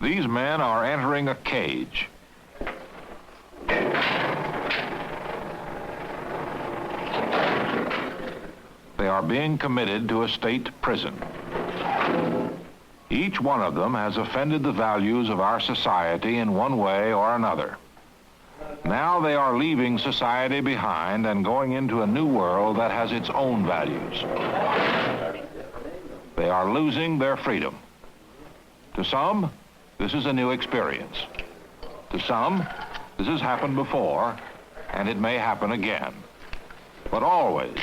These men are entering a cage. They are being committed to a state prison. Each one of them has offended the values of our society in one way or another. Now they are leaving society behind and going into a new world that has its own values. They are losing their freedom. To some, this is a new experience. To some, this has happened before, and it may happen again. But always,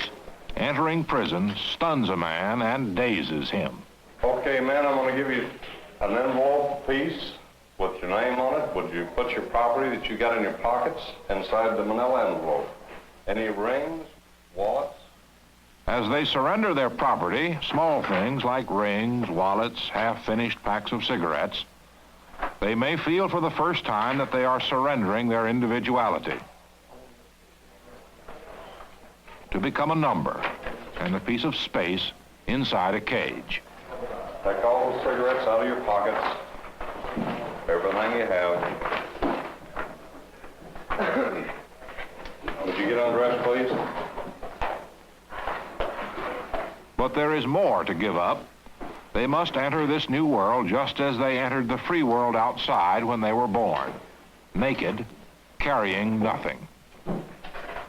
entering prison stuns a man and dazes him. Okay, man, I'm going to give you an envelope piece with your name on it. Would you put your property that you got in your pockets inside the manila envelope? Any rings, wallets? As they surrender their property, small things like rings, wallets, half-finished packs of cigarettes, they may feel for the first time that they are surrendering their individuality to become a number and a piece of space inside a cage. Take all the cigarettes out of your pockets, everything you have. Would you get undressed, please? But there is more to give up. They must enter this new world just as they entered the free world outside when they were born, naked, carrying nothing.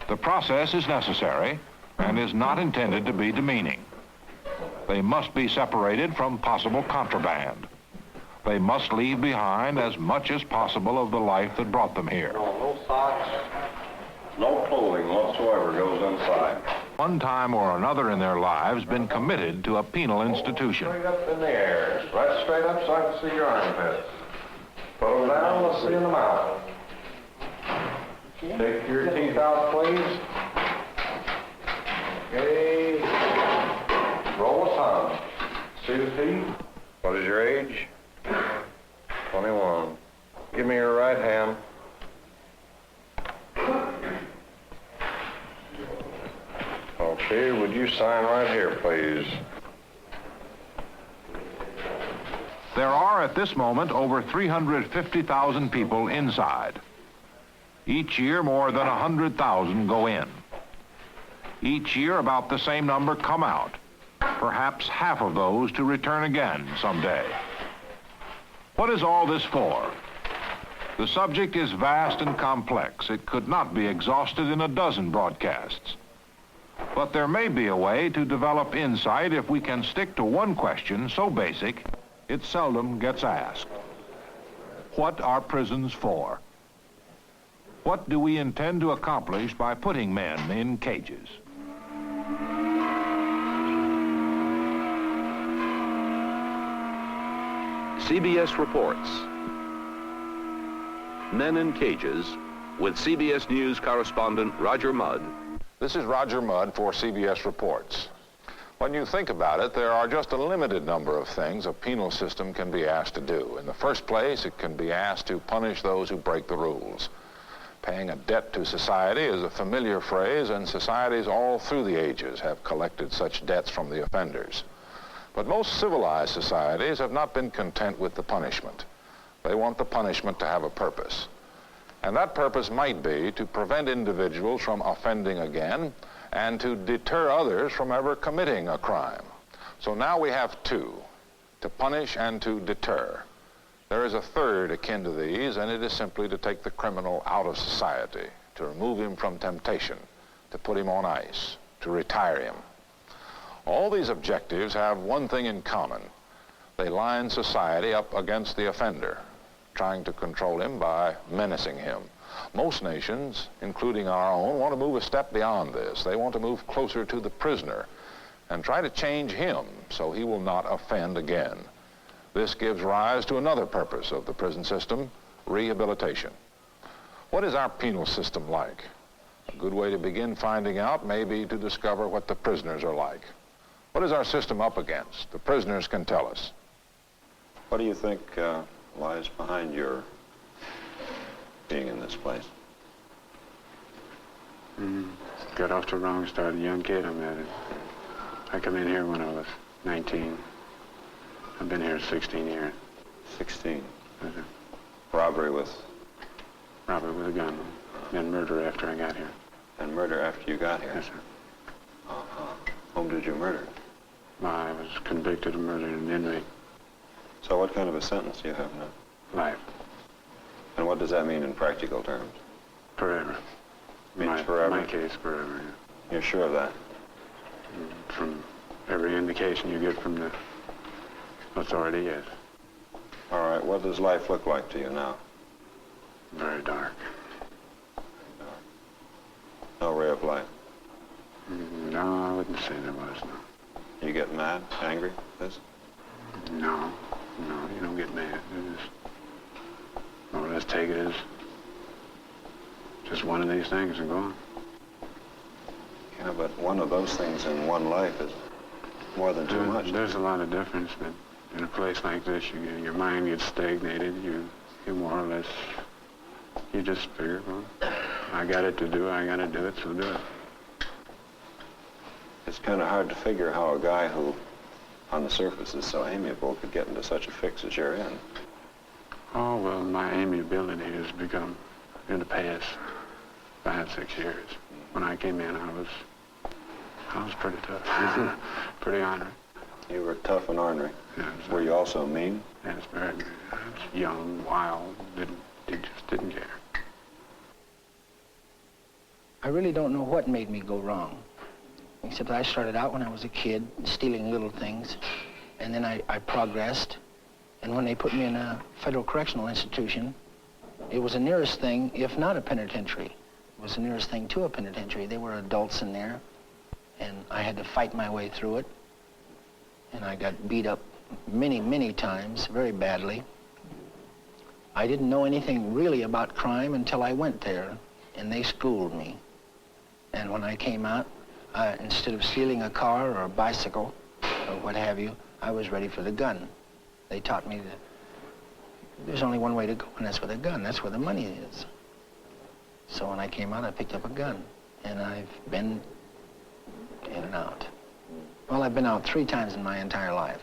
The process is necessary and is not intended to be demeaning. They must be separated from possible contraband. They must leave behind as much as possible of the life that brought them here. No socks, no clothing whatsoever goes inside. One time or another in their lives been committed to a penal institution. Straight up in the air, right straight up so I can see your armpits. Put them down, let's see them out. Take your teeth out, please. Okay. Roll the tongue. See the teeth? What is your age? 21. Give me your right hand. Okay, would you sign right here, please? There are at this moment over 350,000 people inside. Each year more than 100,000 go in. Each year about the same number come out, perhaps half of those to return again someday. What is all this for? The subject is vast and complex. It could not be exhausted in a dozen broadcasts. But there may be a way to develop insight if we can stick to one question so basic it seldom gets asked. What are prisons for? What do we intend to accomplish by putting men in cages? CBS reports. Men in Cages with CBS News correspondent Roger Mudd. This is Roger Mudd for CBS Reports. When you think about it, there are just a limited number of things a penal system can be asked to do. In the first place, it can be asked to punish those who break the rules. Paying a debt to society is a familiar phrase, and societies all through the ages have collected such debts from the offenders. But most civilized societies have not been content with the punishment. They want the punishment to have a purpose. And that purpose might be to prevent individuals from offending again and to deter others from ever committing a crime. So now we have two, to punish and to deter. There is a third akin to these, and it is simply to take the criminal out of society, to remove him from temptation, to put him on ice, to retire him. All these objectives have one thing in common. They line society up against the offender, trying to control him by menacing him. Most nations, including our own, want to move a step beyond this. They want to move closer to the prisoner and try to change him so he will not offend again. This gives rise to another purpose of the prison system, rehabilitation. What is our penal system like? A good way to begin finding out may be to discover what the prisoners are like. What is our system up against? The prisoners can tell us. What do you think lies behind your being in this place? Got off to a wrong start. A young kid, I'm at it. I come in here when I was 19. I've been here 16 years. 16. Yes, sir. Robbery with... Robbery with a gun, and murder after I got here. And murder after you got here? Yes, sir. Whom did you murder? I was convicted of murdering an inmate. So what kind of a sentence do you have now? Life. And what does that mean in practical terms? Forever. Means forever? My case, forever, yeah. You're sure of that? From every indication you get from the authority, yes. All right, what does life look like to you now? Very dark. No ray of light. No, I wouldn't say there was, no. You get mad, angry, this? No, you don't get mad. You just more or less take it as just one of these things and go on. Yeah, but one of those things in one life is more than too much. There's a lot of difference, but in a place like this, your mind gets stagnated. You more or less, you just figure, well, I got it to do, I got to do it, so do it. It's kind of hard to figure how a guy who, on the surface, is so amiable could get into such a fix as you're in. Oh, well, my amiability has become, in the past 5, 6 years. When I came in, I was pretty tough, pretty ornery. You were tough and ornery. Yes, Were you also mean? Yes, very young, wild, just didn't care. I really don't know what made me go wrong, except I started out when I was a kid, stealing little things, and then I progressed, and when they put me in a federal correctional institution, it was the nearest thing, if not a penitentiary. It was the nearest thing to a penitentiary. There were adults in there, and I had to fight my way through it, and I got beat up many, many times, very badly. I didn't know anything really about crime until I went there, and they schooled me. And when I came out, instead of stealing a car or a bicycle or what have you, I was ready for the gun. They taught me that there's only one way to go, and that's with a gun. That's where the money is. So when I came out, I picked up a gun, and I've been in and out. Well, I've been out 3 times in my entire life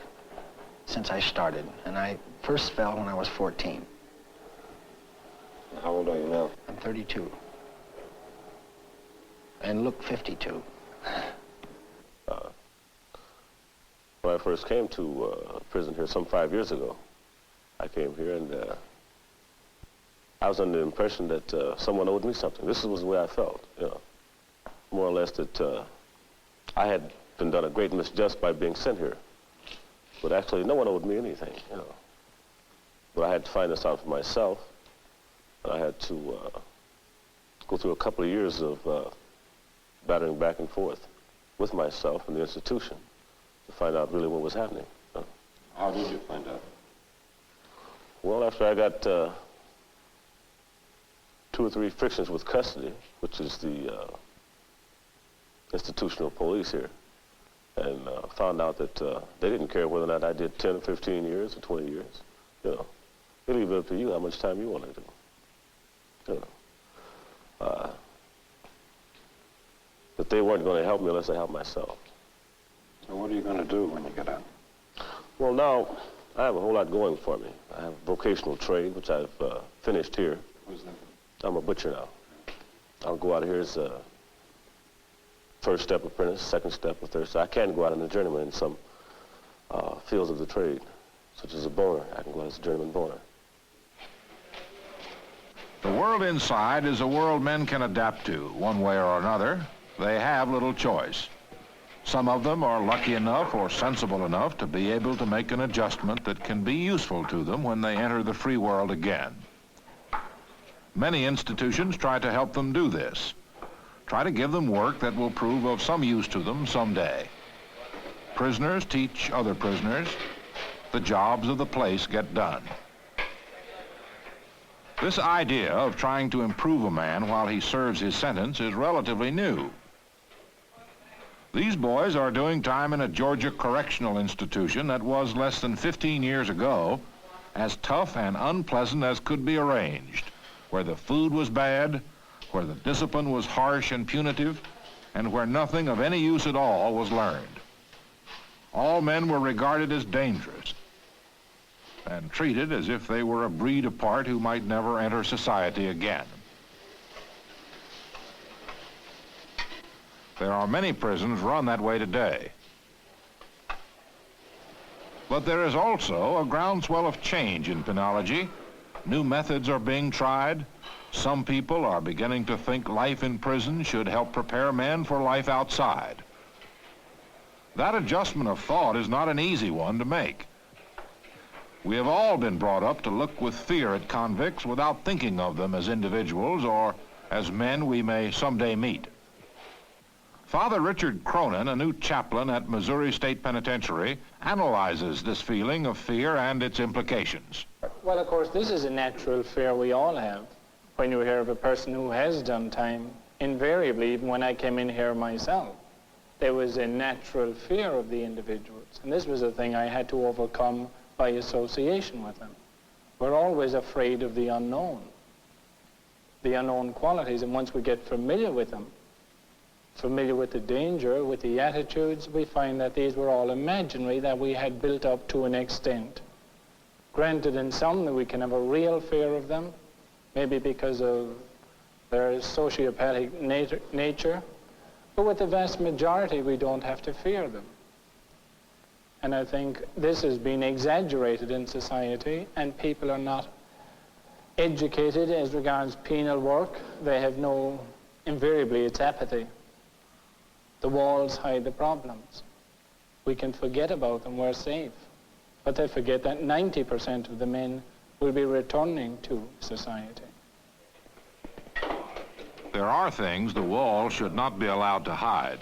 since I started, and I first fell when I was 14. How old are you now? I'm 32. And look 52. When I first came to prison here some 5 years ago, I came here and I was under the impression that someone owed me something. This was the way I felt, you know, more or less that I had been done a great misjust by being sent here. But actually, no one owed me anything, you know. But I had to find this out for myself, and I had to go through a couple of years of battering back and forth with myself and the institution to find out really what was happening. How did you find out? Well, after I got 2 or 3 frictions with custody, which is the institutional police here, and found out that they didn't care whether or not I did 10 or 15 years or 20 years. You know, they leave it up to you how much time you want to do. You know. But they weren't going to help me unless I helped myself. So what are you going to do when you get out? Well, now, I have a whole lot going for me. I have a vocational trade, which I've finished here. Who's that? I'm a butcher now. I'll go out of here as a first step apprentice, second step, or third step. I can go out as a journeyman in some fields of the trade, such as a boner. I can go out as a journeyman boner. The world inside is a world men can adapt to, one way or another. They have little choice. Some of them are lucky enough or sensible enough to be able to make an adjustment that can be useful to them when they enter the free world again. Many institutions try to help them do this. Try to give them work that will prove of some use to them someday. Prisoners teach other prisoners. The jobs of the place get done. This idea of trying to improve a man while he serves his sentence is relatively new. These boys are doing time in a Georgia correctional institution that was less than 15 years ago as tough and unpleasant as could be arranged, where the food was bad, where the discipline was harsh and punitive, and where nothing of any use at all was learned. All men were regarded as dangerous. and treated as if they were a breed apart who might never enter society again. There are many prisons run that way today. But there is also a groundswell of change in penology. New methods are being tried. Some people are beginning to think life in prison should help prepare men for life outside. That adjustment of thought is not an easy one to make. We have all been brought up to look with fear at convicts without thinking of them as individuals or as men we may someday meet. Father Richard Cronin, a new chaplain at Missouri State Penitentiary, analyzes this feeling of fear and its implications. Well, of course, this is a natural fear we all have. When you hear of a person who has done time, invariably, even when I came in here myself, there was a natural fear of the individuals. And this was a thing I had to overcome by association with them. We're always afraid of the unknown qualities, and once we get familiar with them, familiar with the danger, with the attitudes, we find that these were all imaginary, that we had built up to an extent. Granted, in some that we can have a real fear of them, maybe because of their sociopathic nature, but with the vast majority, we don't have to fear them. And I think this has been exaggerated in society, and people are not educated as regards penal work. They have invariably it's apathy. The walls hide the problems. We can forget about them, we're safe. But they forget that 90% of the men will be returning to society. There are things the wall should not be allowed to hide.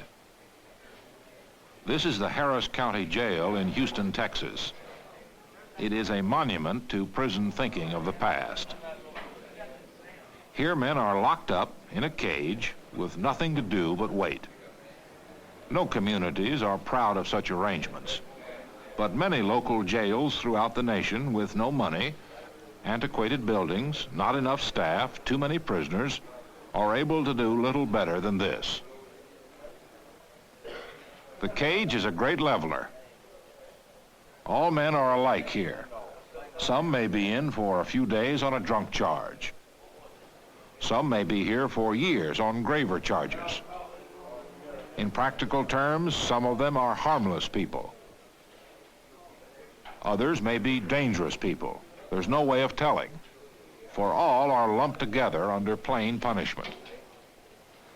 This is the Harris County Jail in Houston, Texas. It is a monument to prison thinking of the past. Here men are locked up in a cage with nothing to do but wait. No communities are proud of such arrangements, but many local jails throughout the nation with no money, antiquated buildings, not enough staff, too many prisoners, are able to do little better than this. The cage is a great leveler. All men are alike here. Some may be in for a few days on a drunk charge. Some may be here for years on graver charges. In practical terms, some of them are harmless people. Others may be dangerous people. There's no way of telling, for all are lumped together under plain punishment.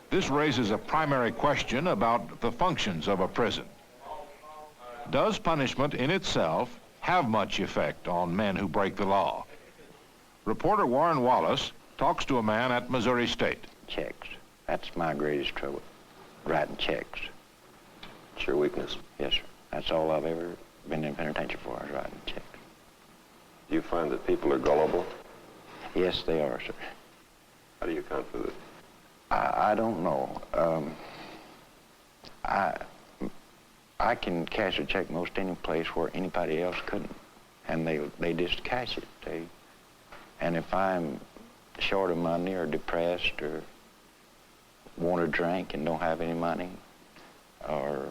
This raises a primary question about the functions of a prison. Does punishment in itself have much effect on men who break the law? Reporter Warren Wallace talks to a man at Missouri State. Checks. That's my greatest trouble. Writing checks. It's your weakness. Yes, sir. That's all I've ever been in penitentiary for, is writing checks. Do you find that people are gullible? Yes, they are, sir. How do you account for that? I don't know. I can cash a check most any place where anybody else couldn't, and they just cash it. And if I'm short of money or depressed or want a drink and don't have any money, or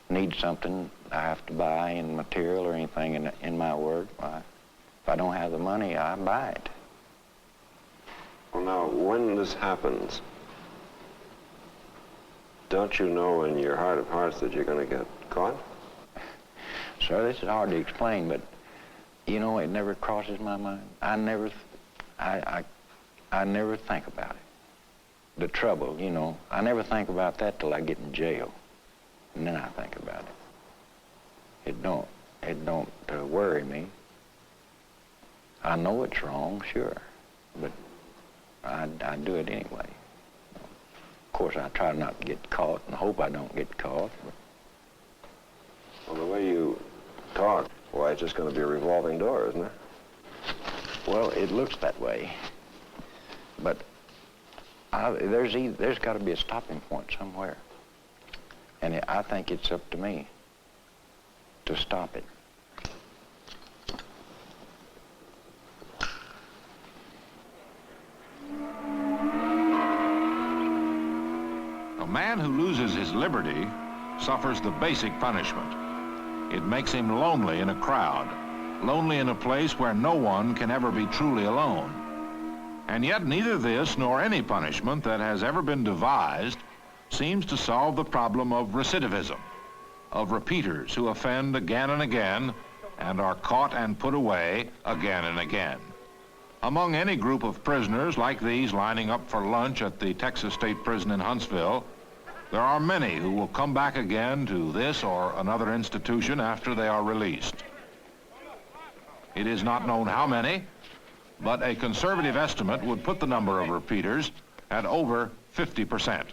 need something I have to buy in material or anything in my work, if I don't have the money, I buy it. Well, now, when this happens, don't you know in your heart of hearts that you're going to get caught? Sir, this is hard to explain, but, you know, it never crosses my mind. I never think about it. The trouble, you know, I never think about that till I get in jail, and then I think about it. It don't worry me. I know it's wrong, sure, but I do it anyway. Of course, I try not to get caught and hope I don't get caught. But... Well, the way you talk, why, it's just going to be a revolving door, isn't it? Well, it looks that way, but there's got to be a stopping point somewhere, and I think it's up to me to stop it. A man who loses his liberty suffers the basic punishment. It makes him lonely in a crowd, lonely in a place where no one can ever be truly alone. And yet neither this nor any punishment that has ever been devised seems to solve the problem of recidivism, of repeaters who offend again and again and are caught and put away again and again. Among any group of prisoners like these lining up for lunch at the Texas State Prison in Huntsville, there are many who will come back again to this or another institution after they are released. It is not known how many, but a conservative estimate would put the number of repeaters at over 50%.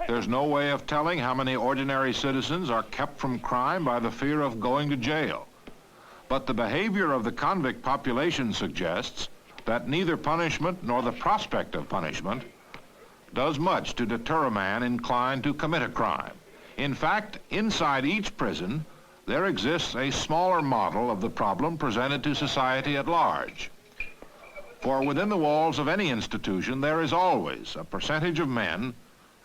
There's no way of telling how many ordinary citizens are kept from crime by the fear of going to jail. But the behavior of the convict population suggests that neither punishment nor the prospect of punishment does much to deter a man inclined to commit a crime. In fact, inside each prison, there exists a smaller model of the problem presented to society at large. For within the walls of any institution, there is always a percentage of men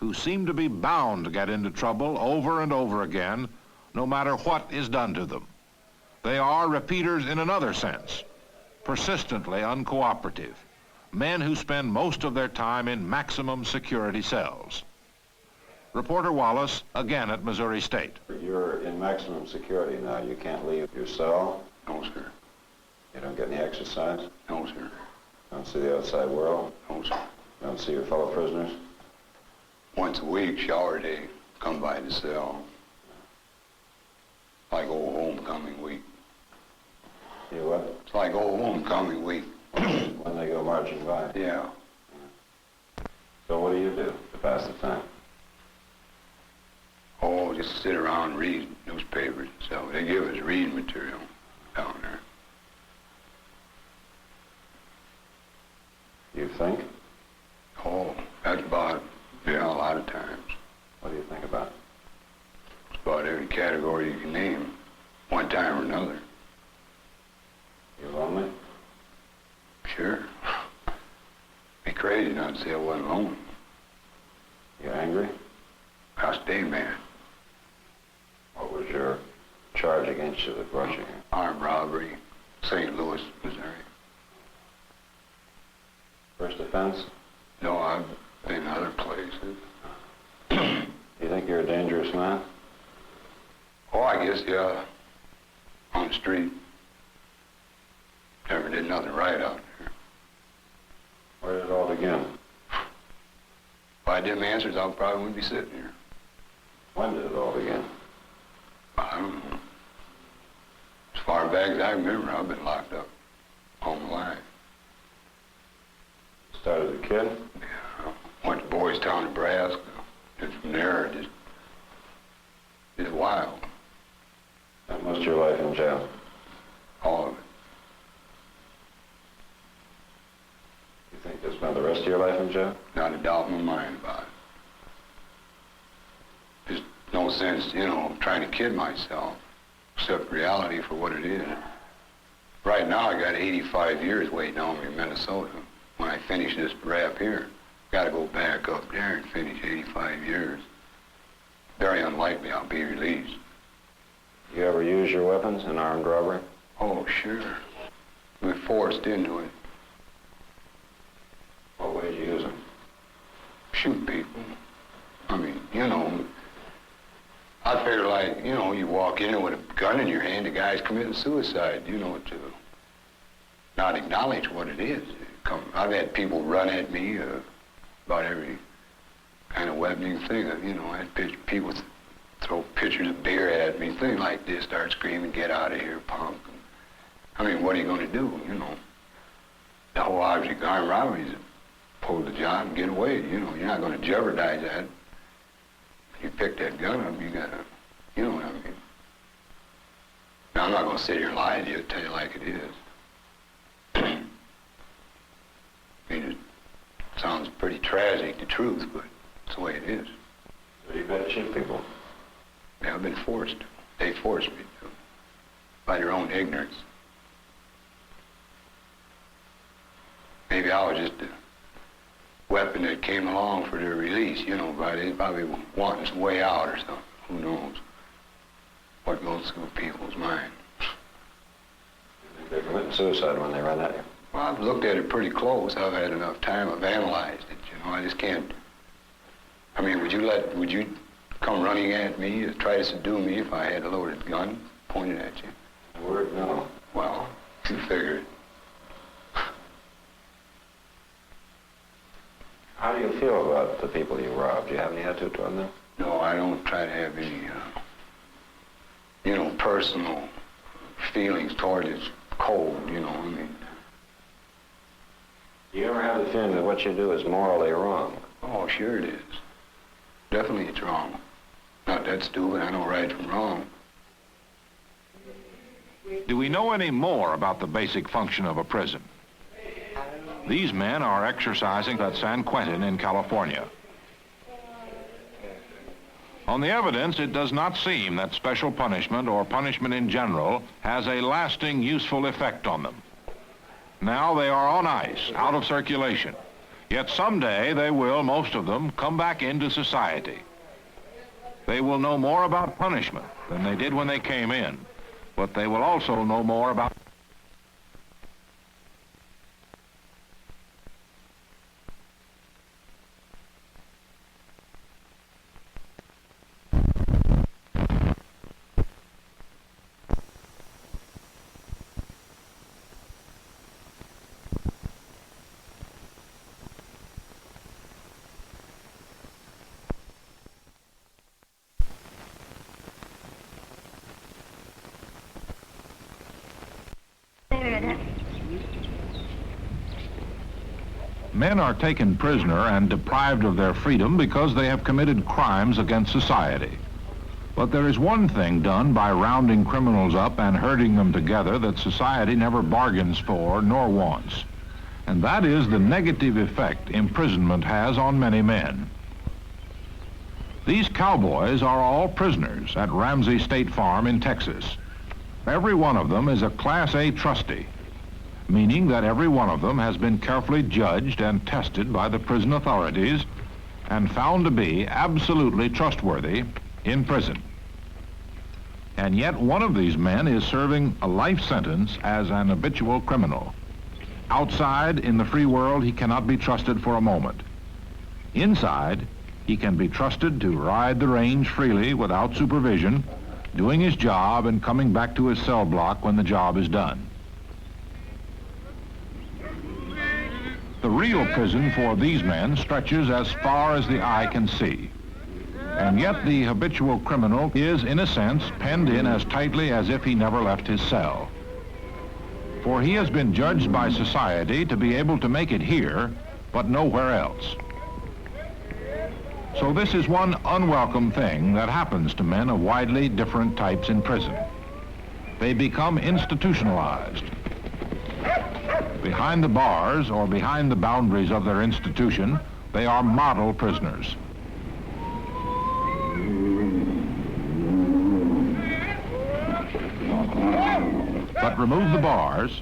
who seem to be bound to get into trouble over and over again, no matter what is done to them. They are repeaters in another sense, persistently uncooperative, men who spend most of their time in maximum security cells. Reporter Wallace, again at Missouri State. You're in maximum security now. You can't leave your cell. No, sir. You don't get any exercise. No, sir. Don't see the outside world. No, sir. Don't see your fellow prisoners. Once a week, shower day, come by the cell. Like old homecoming week. You what? It's like old homecoming week. When they go marching by. Yeah. So what do you do to pass the time? Oh, just sit around and read newspapers. So they give us reading material down there. You think? Oh, that's about, yeah, a lot of times. What do you think about? It's about every category you can name, one time or another. You lonely? Sure. Be crazy not to say I wasn't lonely. You angry? I stay mad. What was your charge against you that brought you here? Armed robbery, St. Louis, Missouri. First offense? No, I've been other places. You think you're a dangerous man? Oh, I guess, yeah. On the street. Never did nothing right out there. Where did it all begin? If I did my answers, I probably wouldn't be sitting here. When did it all begin? I don't know. As far back as I remember, I've been locked up all my life. Started as a kid? Yeah, I went to Boys Town, Nebraska. And from there, just wild. That most of your life in jail? All of it. You think you'll spend the rest of your life in jail? Not a doubt in my mind about it. There's no sense, you know, trying to kid myself, accept reality for what it is. Right now, I got 85 years waiting on me in Minnesota. When I finish this rap here, got to go back up there and finish 85 years. Very unlikely I'll be released. You ever use your weapons in armed robbery? Oh, sure. We're forced into it. What way did you use them? Shoot people. I mean, you know, I figure like, you know, you walk in with a gun in your hand, the guy's committing suicide, you know, to not acknowledge what it is. I've had people run at me about every kind of weaponing thing. You know, I had people throw pitchers of beer at me, things like this, start screaming, "Get out of here, punk." I mean, what are you going to do, you know? The whole object of armed robbery is to pull the job and get away, you know. You're not going to jeopardize that. You pick that gun up, you got to, you know what I mean? Now, I'm not going to sit here and lie to you, tell you like it is. I mean, it sounds pretty tragic, the truth, but it's the way it is. So you've got to shoot people? Yeah, I've been forced to. They forced me to, by their own ignorance. Maybe I was just a weapon that came along for their release, you know, but they probably wanting some way out or something. Who knows what goes through people's mind. They're committing suicide when they run at you. Well, I've looked at it pretty close. I've had enough time. I've analyzed it, you know. I just can't. I mean, would you come running at me to try to subdue me if I had a loaded gun pointed at you? Word, no. Well, you figure it. How do you feel about the people you robbed? Do you have any attitude toward them? No, I don't try to have any, you know, personal feelings toward it. Cold, you know, I mean. Do you ever have the feeling that what you do is morally wrong? Oh, sure it is. Definitely it's wrong. Not that stupid, I know right from wrong. Do we know any more about the basic function of a prison? These men are exercising at San Quentin in California. On the evidence, it does not seem that special punishment or punishment in general has a lasting, useful effect on them. Now they are on ice, out of circulation. Yet someday they will, most of them, come back into society. They will know more about punishment than they did when they came in, but they will also know more about Men are taken prisoner and deprived of their freedom because they have committed crimes against society. But there is one thing done by rounding criminals up and herding them together that society never bargains for nor wants. And that is the negative effect imprisonment has on many men. These cowboys are all prisoners at Ramsey State Farm in Texas. Every one of them is a Class A trustee, meaning that every one of them has been carefully judged and tested by the prison authorities and found to be absolutely trustworthy in prison. And yet one of these men is serving a life sentence as an habitual criminal. Outside, in the free world, he cannot be trusted for a moment. Inside, he can be trusted to ride the range freely without supervision, doing his job and coming back to his cell block when the job is done. The real prison for these men stretches as far as the eye can see. And yet the habitual criminal is, in a sense, penned in as tightly as if he never left his cell. For he has been judged by society to be able to make it here, but nowhere else. So this is one unwelcome thing that happens to men of widely different types in prison. They become institutionalized. Behind the bars or behind the boundaries of their institution, they are model prisoners. But remove the bars,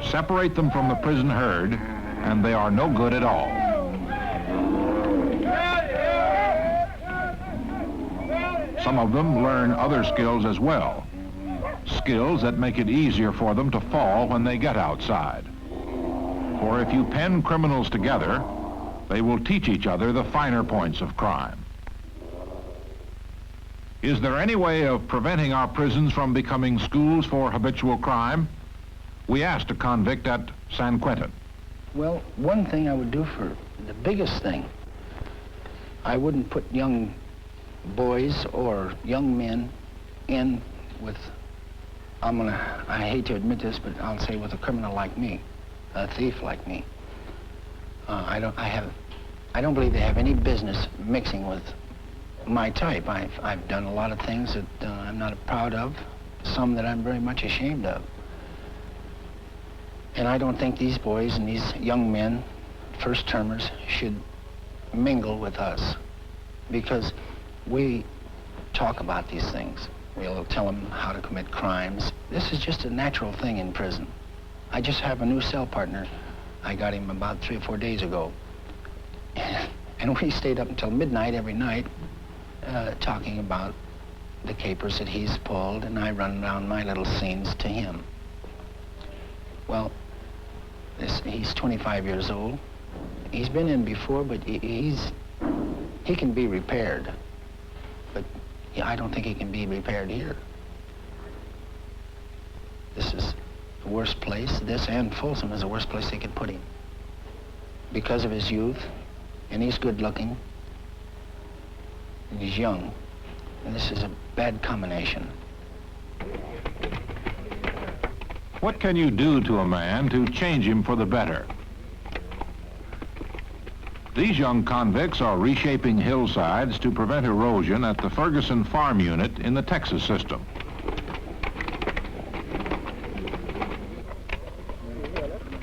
separate them from the prison herd, and they are no good at all. Some of them learn other skills as well, skills that make it easier for them to fall when they get outside. For if you pen criminals together, they will teach each other the finer points of crime. Is there any way of preventing our prisons from becoming schools for habitual crime? We asked a convict at San Quentin. Well, one thing I would do for the biggest thing, I wouldn't put young boys or young men in with, I hate to admit this, but I'll say with a criminal like me, a thief like me. I don't believe they have any business mixing with my type. I've done a lot of things that I'm not proud of, some that I'm very much ashamed of. And I don't think these boys and these young men, first-termers, should mingle with us, because we talk about these things. We'll tell them how to commit crimes. This is just a natural thing in prison. I just have a new cell partner. I got him about 3 or 4 days ago. And we stayed up until midnight every night talking about the capers that he's pulled, and I run down my little scenes to him. Well, he's 25 years old. He's been in before, but he can be repaired. But I don't think he can be repaired here. This is the worst place. This and Folsom is the worst place they could put him. Because of his youth, and he's good looking, and he's young. And this is a bad combination. What can you do to a man to change him for the better? These young convicts are reshaping hillsides to prevent erosion at the Ferguson Farm Unit in the Texas system.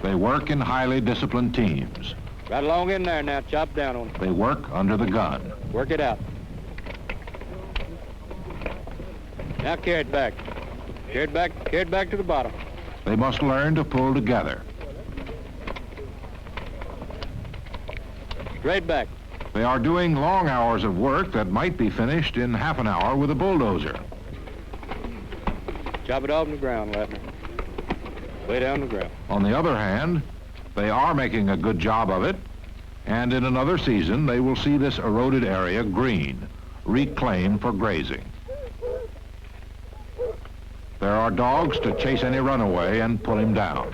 They work in highly disciplined teams. Right along in there now, chop down on it. They work under the gun. Work it out. Now carry it back. Carry it back to the bottom. They must learn to pull together. Straight back. They are doing long hours of work that might be finished in half an hour with a bulldozer. Chop it off on the ground, Latner. Way down the ground. On the other hand, they are making a good job of it, and in another season they will see this eroded area green, reclaimed for grazing. There are dogs to chase any runaway and pull him down.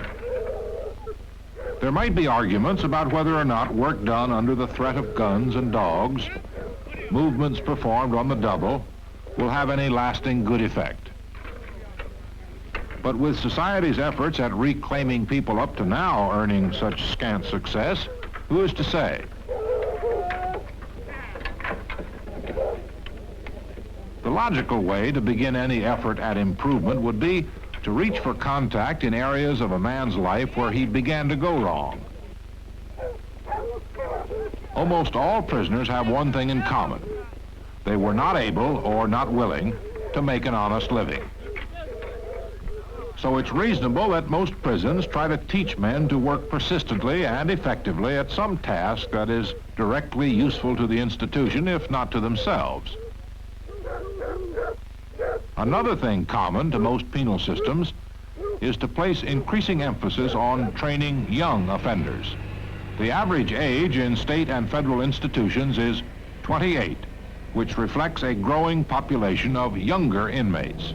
There might be arguments about whether or not work done under the threat of guns and dogs, movements performed on the double, will have any lasting good effect. But with society's efforts at reclaiming people up to now earning such scant success, who is to say? The logical way to begin any effort at improvement would be to reach for contact in areas of a man's life where he began to go wrong. Almost all prisoners have one thing in common. They were not able or not willing to make an honest living. So it's reasonable that most prisons try to teach men to work persistently and effectively at some task that is directly useful to the institution, if not to themselves. Another thing common to most penal systems is to place increasing emphasis on training young offenders. The average age in state and federal institutions is 28, which reflects a growing population of younger inmates.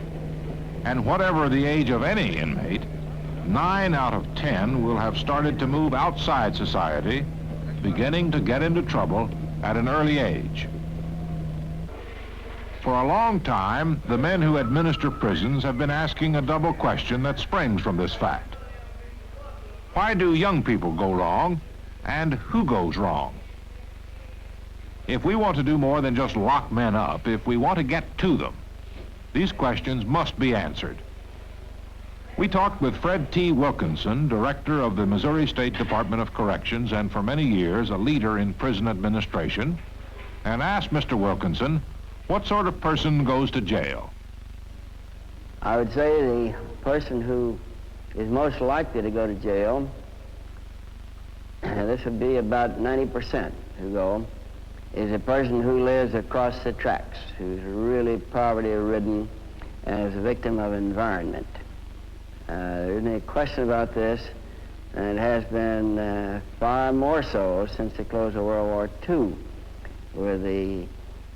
And whatever the age of any inmate, 9 out of 10 will have started to move outside society, beginning to get into trouble at an early age. For a long time, the men who administer prisons have been asking a double question that springs from this fact. Why do young people go wrong, and who goes wrong? If we want to do more than just lock men up, if we want to get to them, these questions must be answered. We talked with Fred T. Wilkinson, director of the Missouri State Department of Corrections and for many years a leader in prison administration, and asked Mr. Wilkinson, what sort of person goes to jail? I would say the person who is most likely to go to jail, this would be about 90% who go, is a person who lives across the tracks, who's really poverty-ridden and is a victim of environment. There isn't any question about this, and it has been far more so since the close of World War II, with the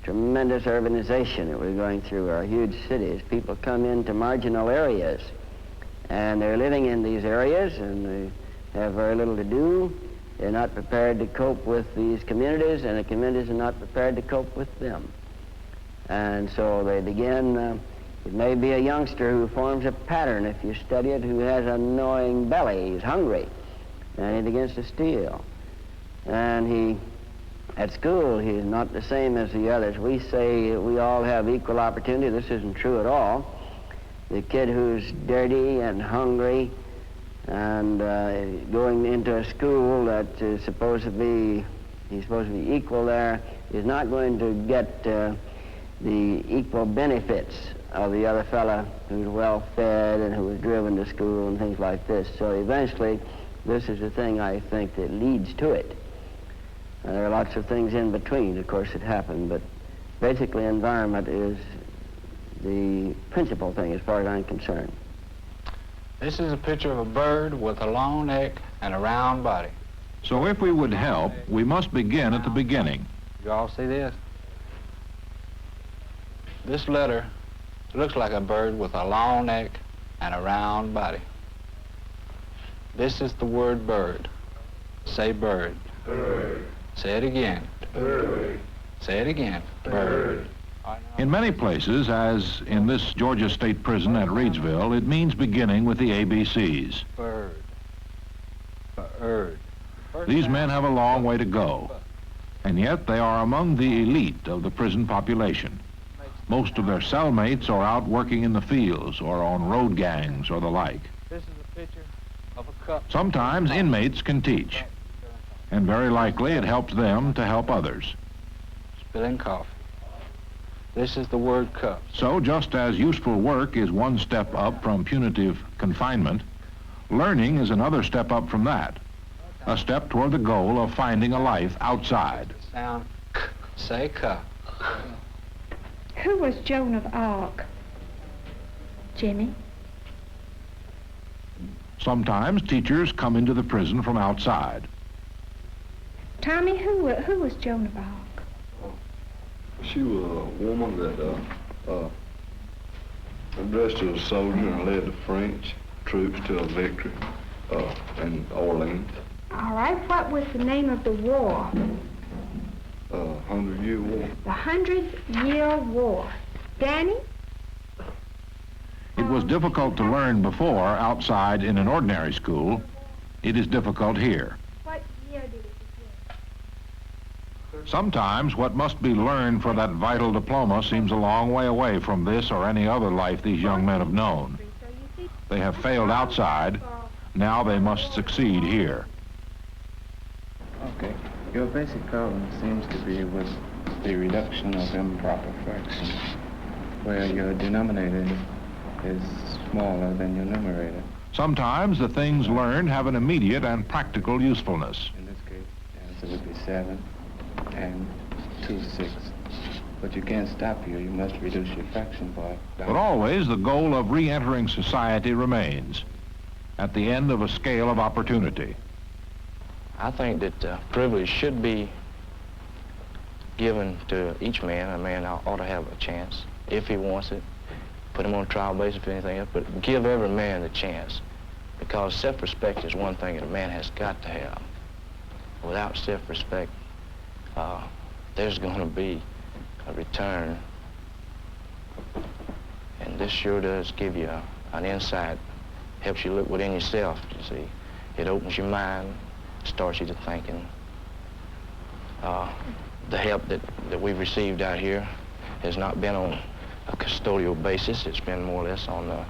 tremendous urbanization that we're going through our huge cities. People come into marginal areas, and they're living in these areas, and they have very little to do. They're not prepared to cope with these communities, and the communities are not prepared to cope with them. And so they begin, it may be a youngster who forms a pattern, if you study it, who has a gnawing belly, he's hungry, and he begins to steal. And at school, he's not the same as the others. We say we all have equal opportunity. This isn't true at all. The kid who's dirty and hungry and going into a school that is supposed to be equal there is not going to get the equal benefits of the other fella who's well-fed and who was driven to school and things like this. So eventually, this is the thing I think that leads to it. And there are lots of things in between, of course, that happen, but basically environment is the principal thing as far as I'm concerned. This is a picture of a bird with a long neck and a round body. So if we would help, we must begin at the beginning. You all see this? This letter looks like a bird with a long neck and a round body. This is the word bird. Say bird. Bird. Say it again. Bird. Say it again. Bird. In many places, as in this Georgia State Prison at Reidsville, it means beginning with the ABCs. Bird. Bird. These men have a long way to go, and yet they are among the elite of the prison population. Most of their cellmates are out working in the fields or on road gangs or the like. This is a picture of a cup. Sometimes inmates can teach, and very likely it helps them to help others. Spilling coffee. This is the word cup. So just as useful work is one step up from punitive confinement, learning is another step up from that, a step toward the goal of finding a life outside. Sound k. Say cup. Who was Joan of Arc? Jimmy? Sometimes teachers come into the prison from outside. Tommy, who was Joan of Arc? She was a woman that dressed as a soldier and led the French troops to a victory in Orleans. All right, what was the name of the war? 100-Year War. The 100-Year War. Danny? It was difficult to learn before outside in an ordinary school. It is difficult here. What year did it begin? Sometimes what must be learned for that vital diploma seems a long way away from this or any other life these young men have known. They have failed outside. Now they must succeed here. Okay. Your basic problem seems to be with the reduction of improper fractions, where your denominator is smaller than your numerator. Sometimes the things learned have an immediate and practical usefulness. In this case, the answer would be 7 and 2/6. But you can't stop here. You must reduce your fraction point. But always the goal of re-entering society remains at the end of a scale of opportunity. I think that privilege should be given to each man. A man ought to have a chance if he wants it. Put him on trial basis for anything else, but give every man the chance, because self-respect is one thing that a man has got to have. Without self-respect, there's going to be a return, and this sure does give you an insight, helps you look within yourself, you see. It opens your mind, starts you to thinking. The help that we've received out here has not been on a custodial basis. It's been more or less on a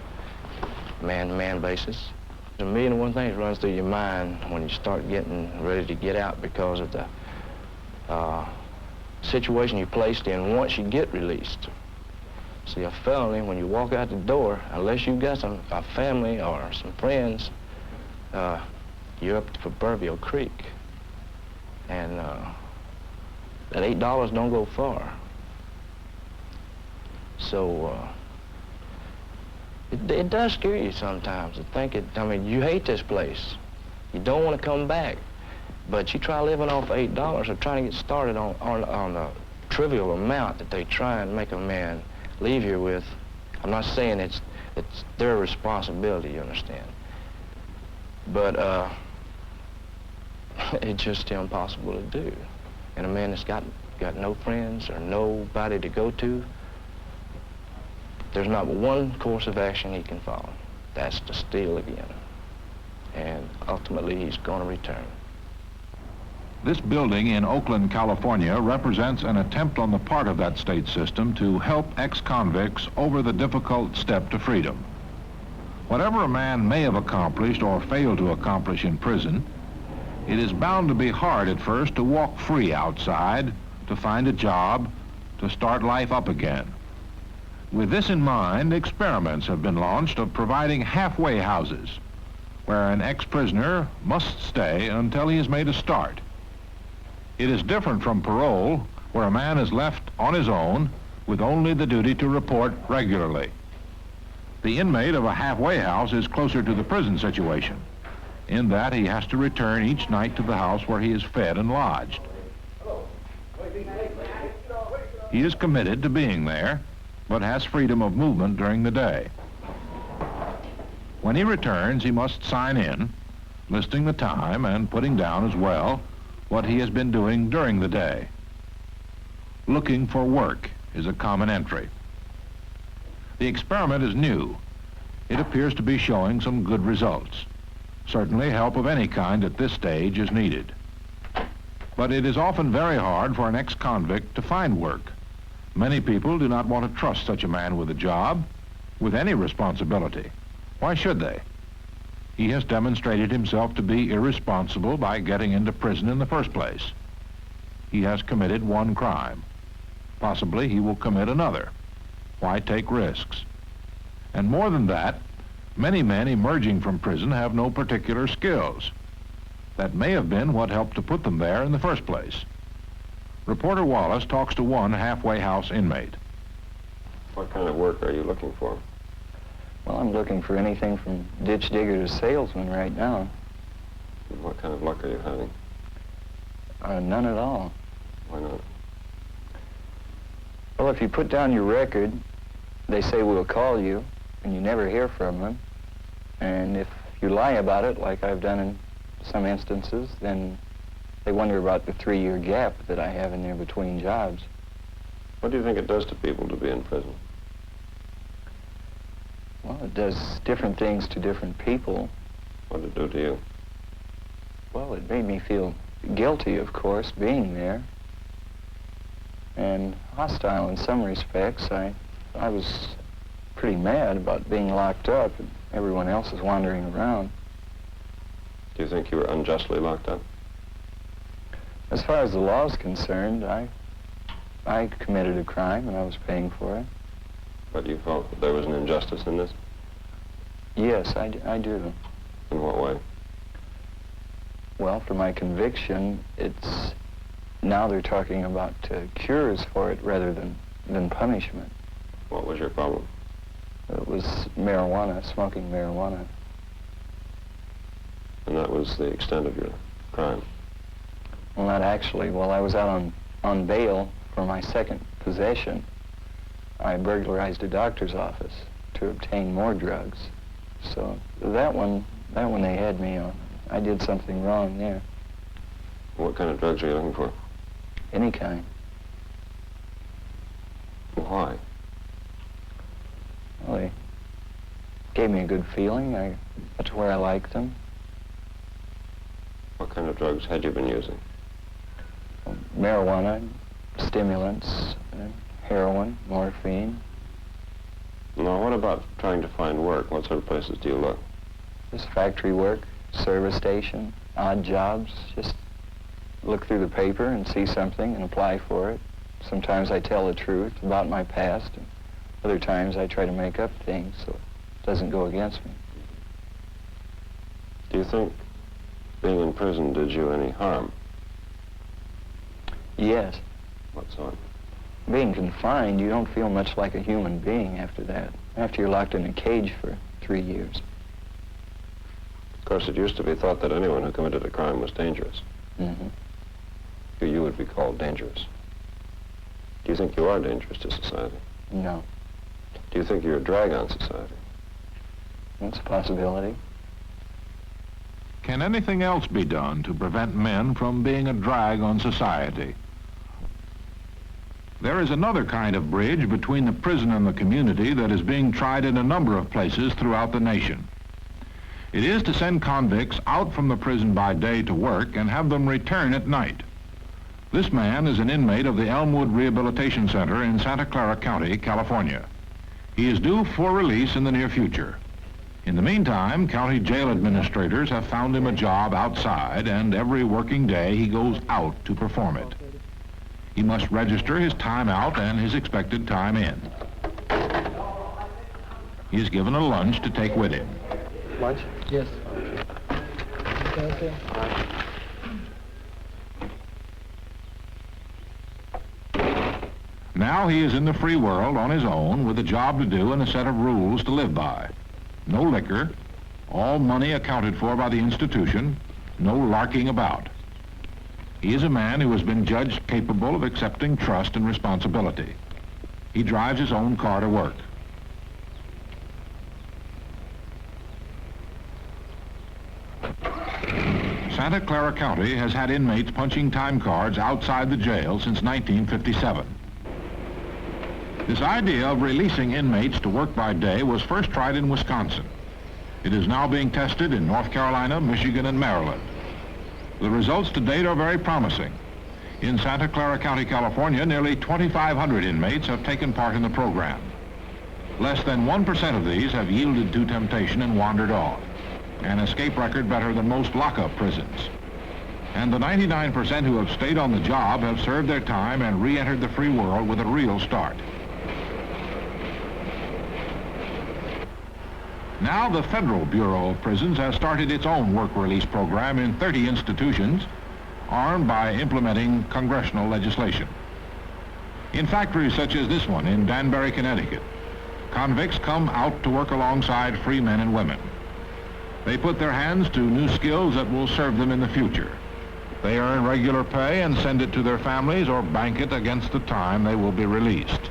man-to-man basis. There's a million and one things runs through your mind when you start getting ready to get out because of the situation you're placed in once you get released. See, a felony, when you walk out the door, unless you've got a family or some friends, you're up to Proverbial Creek. And that $8 don't go far. So it does scare you sometimes to think it. I mean, you hate this place. You don't want to come back. But you try living off $8 or trying to get started on a trivial amount that they try and make a man leave here with. I'm not saying it's their responsibility, you understand. But it's just impossible to do. And a man that's got no friends or nobody to go to, there's not one course of action he can follow. That's to steal again. And ultimately, he's going to return. This building in Oakland, California represents an attempt on the part of that state system to help ex-convicts over the difficult step to freedom. Whatever a man may have accomplished or failed to accomplish in prison, it is bound to be hard at first to walk free outside, to find a job, to start life up again. With this in mind, experiments have been launched of providing halfway houses, where an ex-prisoner must stay until he has made a start. It is different from parole, where a man is left on his own with only the duty to report regularly. The inmate of a halfway house is closer to the prison situation, in that he has to return each night to the house where he is fed and lodged. He is committed to being there, but has freedom of movement during the day. When he returns, he must sign in, listing the time and putting down as well what he has been doing during the day. Looking for work is a common entry. The experiment is new. It appears to be showing some good results. Certainly, help of any kind at this stage is needed. But it is often very hard for an ex-convict to find work. Many people do not want to trust such a man with a job, with any responsibility. Why should they? He has demonstrated himself to be irresponsible by getting into prison in the first place. He has committed one crime. Possibly he will commit another. Why take risks? And more than that, many men emerging from prison have no particular skills. That may have been what helped to put them there in the first place. Reporter Wallace talks to one halfway house inmate. What kind of work are you looking for? Well, I'm looking for anything from ditch digger to salesman right now. And what kind of luck are you having? None at all. Why not? Well, if you put down your record, they say we'll call you, and you never hear from them. And if you lie about it, like I've done in some instances, then they wonder about the 3-year gap that I have in there between jobs. What do you think it does to people to be in prison? Well, it does different things to different people. What did it do to you? Well, it made me feel guilty, of course, being there, and hostile in some respects. I was pretty mad about being locked up, and everyone else is wandering around. Do you think you were unjustly locked up? As far as the law is concerned, I committed a crime, and I was paying for it. But you felt that there was an injustice in this? Yes, I do. In what way? Well, for my conviction, it's... Now they're talking about cures for it rather than punishment. What was your problem? It was marijuana, smoking marijuana. And that was the extent of your crime? Well, not actually. While I was out on bail for my second possession, I burglarized a doctor's office to obtain more drugs. So that one they had me on. I did something wrong there. What kind of drugs are you looking for? Any kind. Why? Well, they gave me a good feeling. That's where I liked them. What kind of drugs had you been using? Marijuana, stimulants, heroin, morphine. Now, what about trying to find work? What sort of places do you look? Just factory work, service station, odd jobs. Just look through the paper and see something and apply for it. Sometimes I tell the truth about my past, and other times I try to make up things so it doesn't go against me. Do you think being in prison did you any harm? Yes. What sort? Being confined, you don't feel much like a human being after that, after you're locked in a cage for 3 years. Of course, it used to be thought that anyone who committed a crime was dangerous. Mm-hmm. You would be called dangerous. Do you think you are dangerous to society? No. Do you think you're a drag on society? That's a possibility. Can anything else be done to prevent men from being a drag on society? There is another kind of bridge between the prison and the community that is being tried in a number of places throughout the nation. It is to send convicts out from the prison by day to work and have them return at night. This man is an inmate of the Elmwood Rehabilitation Center in Santa Clara County, California. He is due for release in the near future. In the meantime, county jail administrators have found him a job outside, and every working day he goes out to perform it. He must register his time out and his expected time in. He is given a lunch to take with him. Lunch? Yes. Now he is in the free world on his own with a job to do and a set of rules to live by. No liquor, all money accounted for by the institution, no larking about. He is a man who has been judged capable of accepting trust and responsibility. He drives his own car to work. Santa Clara County has had inmates punching time cards outside the jail since 1957. This idea of releasing inmates to work by day was first tried in Wisconsin. It is now being tested in North Carolina, Michigan, and Maryland. The results to date are very promising. In Santa Clara County, California, nearly 2,500 inmates have taken part in the program. Less than 1% of these have yielded to temptation and wandered off, an escape record better than most lockup prisons. And the 99% who have stayed on the job have served their time and re-entered the free world with a real start. Now the Federal Bureau of Prisons has started its own work release program in 30 institutions, armed by implementing congressional legislation. In factories such as this one in Danbury, Connecticut, convicts come out to work alongside free men and women. They put their hands to new skills that will serve them in the future. They earn regular pay and send it to their families or bank it against the time they will be released.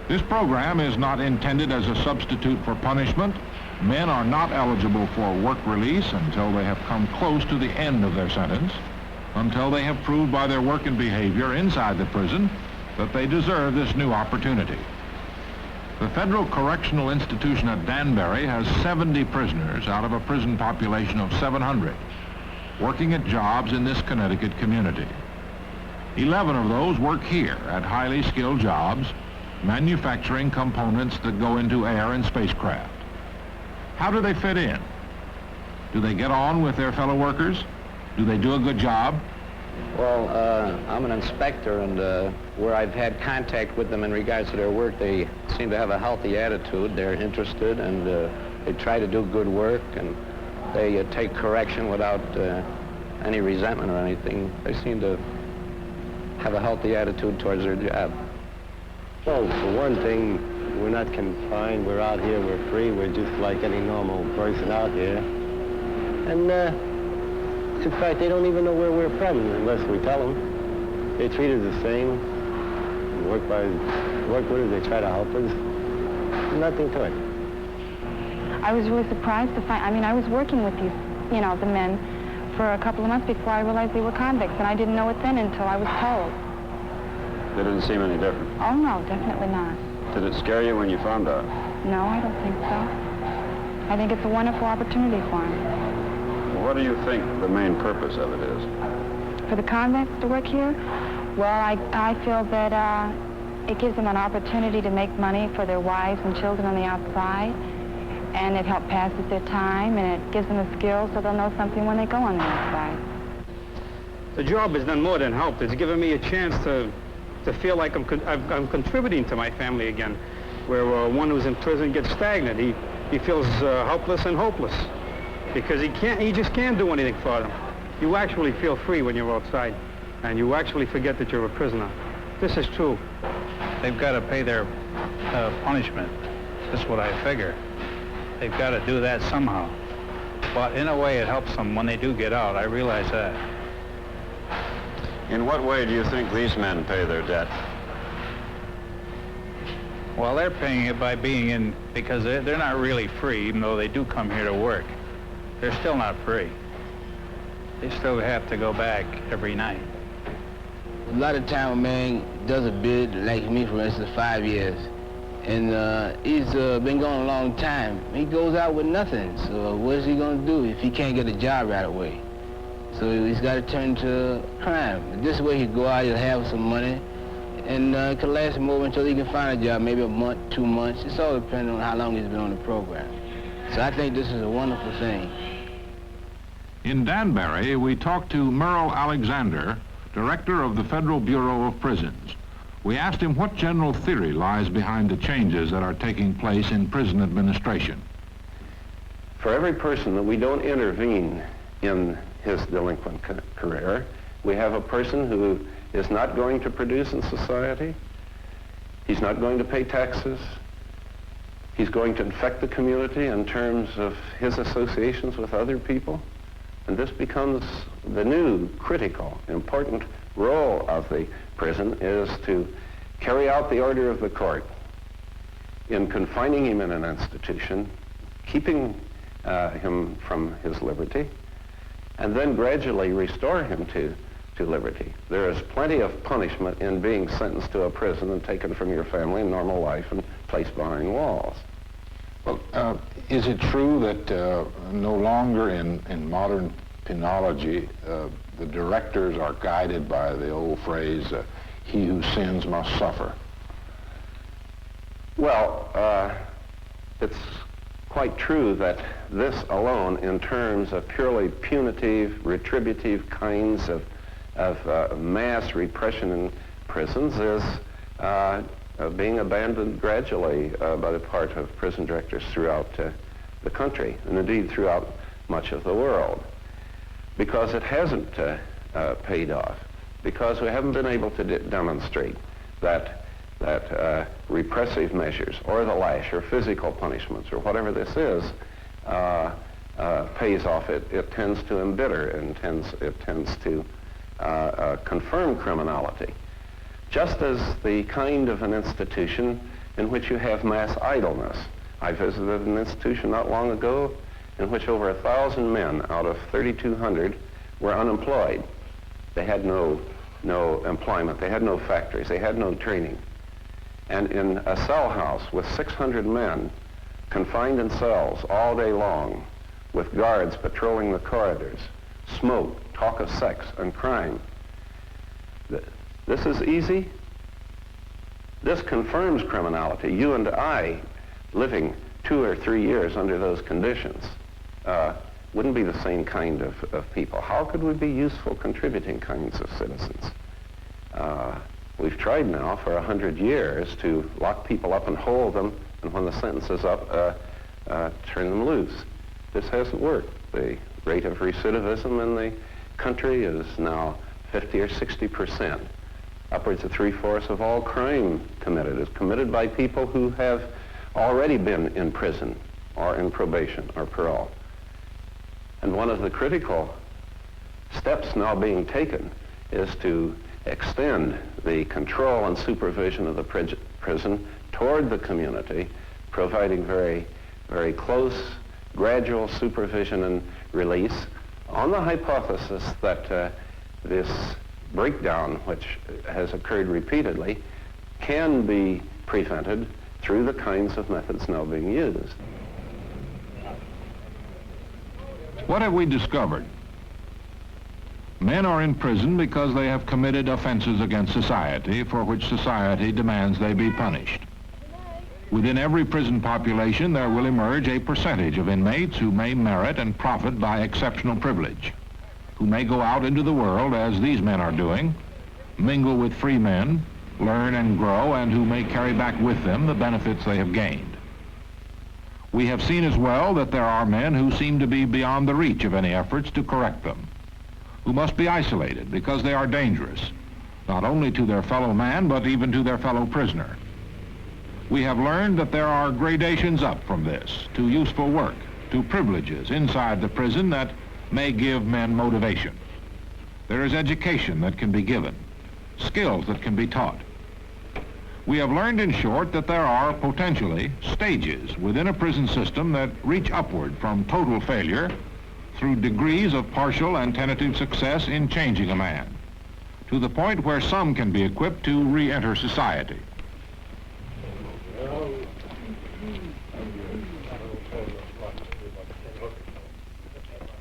This program is not intended as a substitute for punishment. Men are not eligible for work release until they have come close to the end of their sentence, until they have proved by their work and behavior inside the prison that they deserve this new opportunity. The Federal Correctional Institution at Danbury has 70 prisoners out of a prison population of 700, working at jobs in this Connecticut community. 11 of those work here at highly skilled jobs, manufacturing components that go into air and spacecraft. How do they fit in? Do they get on with their fellow workers? Do they do a good job? Well, I'm an inspector, and where I've had contact with them in regards to their work, they seem to have a healthy attitude. They're interested, and they try to do good work, and they take correction without any resentment or anything. They seem to have a healthy attitude towards their job. Well, for one thing, we're not confined. We're out here. We're free. We're just like any normal person out here. And in fact, they don't even know where we're from unless we tell them. They treat us the same. We work with us. They try to help us. Nothing to it. I was really surprised to find, I was working with these, the men for a couple of months before I realized they were convicts, and I didn't know it then until I was told. They didn't seem any different. Oh, no, definitely not. Did it scare you when you found out? No, I don't think so. I think it's a wonderful opportunity for them. What do you think the main purpose of it is? For the convicts to work here? Well, I feel that it gives them an opportunity to make money for their wives and children on the outside, and it helps passes their time, and it gives them the skills so they'll know something when they go on the outside. The job has done more than help. It's given me a chance to feel like I'm contributing to my family again, where one who's in prison gets stagnant. He feels helpless and hopeless because he just can't do anything for them. You actually feel free when you're outside, and you actually forget that you're a prisoner. This is true. They've got to pay their punishment. That's what I figure. They've got to do that somehow. But in a way, it helps them when they do get out. I realize that. In what way do you think these men pay their debt? Well, they're paying it by being in, because they're not really free, even though they do come here to work. They're still not free. They still have to go back every night. A lot of time a man does a bid, like me, for instance, 5 years. And he's been gone a long time. He goes out with nothing. So what is he going to do if he can't get a job right away? So he's got to turn to crime. This way he'll go out, he'll have some money, and it could last him over until he can find a job, maybe a month, 2 months. It's all depending on how long he's been on the program. So I think this is a wonderful thing. In Danbury, we talked to Merle Alexander, director of the Federal Bureau of Prisons. We asked him what general theory lies behind the changes that are taking place in prison administration. For every person that we don't intervene in his delinquent career, we have a person who is not going to produce in society, He's not going to pay taxes. He's going to infect the community in terms of his associations with other people. And this becomes the new critical, important role of the prison, is to carry out the order of the court in confining him in an institution, keeping him from his liberty, and then gradually restore him to liberty. There is plenty of punishment in being sentenced to a prison and taken from your family and normal life and placed behind walls. Well, is it true that no longer in modern penology, the directors are guided by the old phrase, he who sins must suffer? Well, it's quite true that this alone, in terms of purely punitive, retributive kinds of mass repression in prisons, is being abandoned gradually by the part of prison directors throughout the country, and indeed throughout much of the world, because it hasn't paid off, because we haven't been able to demonstrate that repressive measures, or the lash, or physical punishments, or whatever this is, pays off. It tends to embitter, and it tends to confirm criminality. Just as the kind of an institution in which you have mass idleness. I visited an institution not long ago in which over 1,000 men out of 3,200 were unemployed. They had no employment. They had no factories. They had no training. And in a cell house with 600 men confined in cells all day long, with guards patrolling the corridors, smoke, talk of sex and crime. This is easy. This confirms criminality. You and I, living 2 or 3 years under those conditions, wouldn't be the same kind of people. How could we be useful, contributing kinds of citizens? We've tried now for 100 years to lock people up and hold them, and when the sentence is up, turn them loose. This hasn't worked. The rate of recidivism in the country is now 50 or 60%. Upwards of 3/4 of all crime committed is committed by people who have already been in prison or in probation or parole. And one of the critical steps now being taken is to extend the control and supervision of the prison toward the community, providing very, very close, gradual supervision and release, on the hypothesis that this breakdown, which has occurred repeatedly, can be prevented through the kinds of methods now being used. What have we discovered? Men are in prison because they have committed offenses against society for which society demands they be punished. Within every prison population, there will emerge a percentage of inmates who may merit and profit by exceptional privilege, who may go out into the world, as these men are doing, mingle with free men, learn and grow, and who may carry back with them the benefits they have gained. We have seen as well that there are men who seem to be beyond the reach of any efforts to correct them, who must be isolated because they are dangerous, not only to their fellow man, but even to their fellow prisoner. We have learned that there are gradations up from this to useful work, to privileges inside the prison that may give men motivation. There is education that can be given, skills that can be taught. We have learned, in short, that there are potentially stages within a prison system that reach upward from total failure through degrees of partial and tentative success in changing a man, to the point where some can be equipped to re-enter society.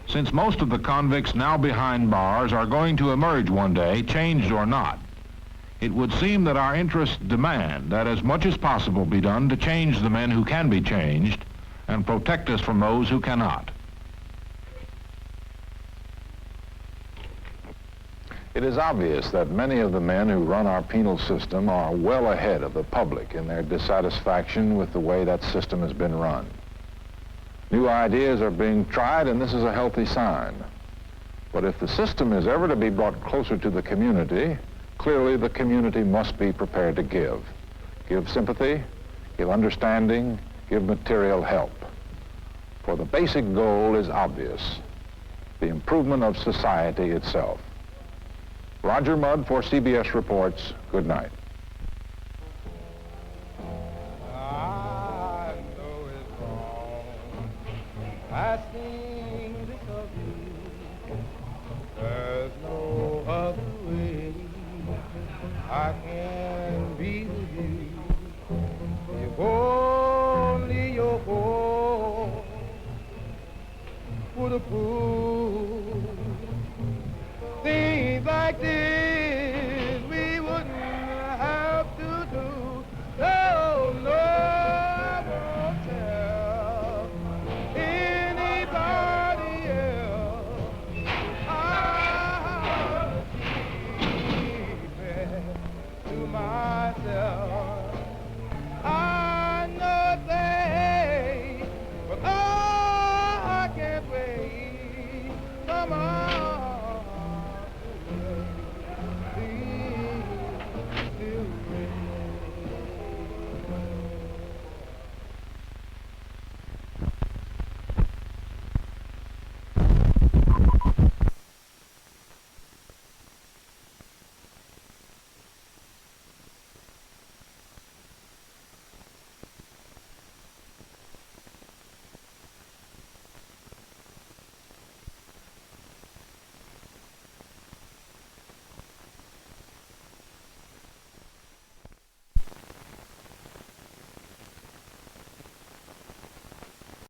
Since most of the convicts now behind bars are going to emerge one day, changed or not, it would seem that our interests demand that as much as possible be done to change the men who can be changed and protect us from those who cannot. It is obvious that many of the men who run our penal system are well ahead of the public in their dissatisfaction with the way that system has been run. New ideas are being tried, and this is a healthy sign. But if the system is ever to be brought closer to the community, clearly the community must be prepared to give. give sympathy, give understanding, give material help. For the basic goal is obvious, the improvement of society itself. Roger Mudd for CBS Reports. Good night. I sing this of you. There's no other way I can be with you. If only your home would approve things like this.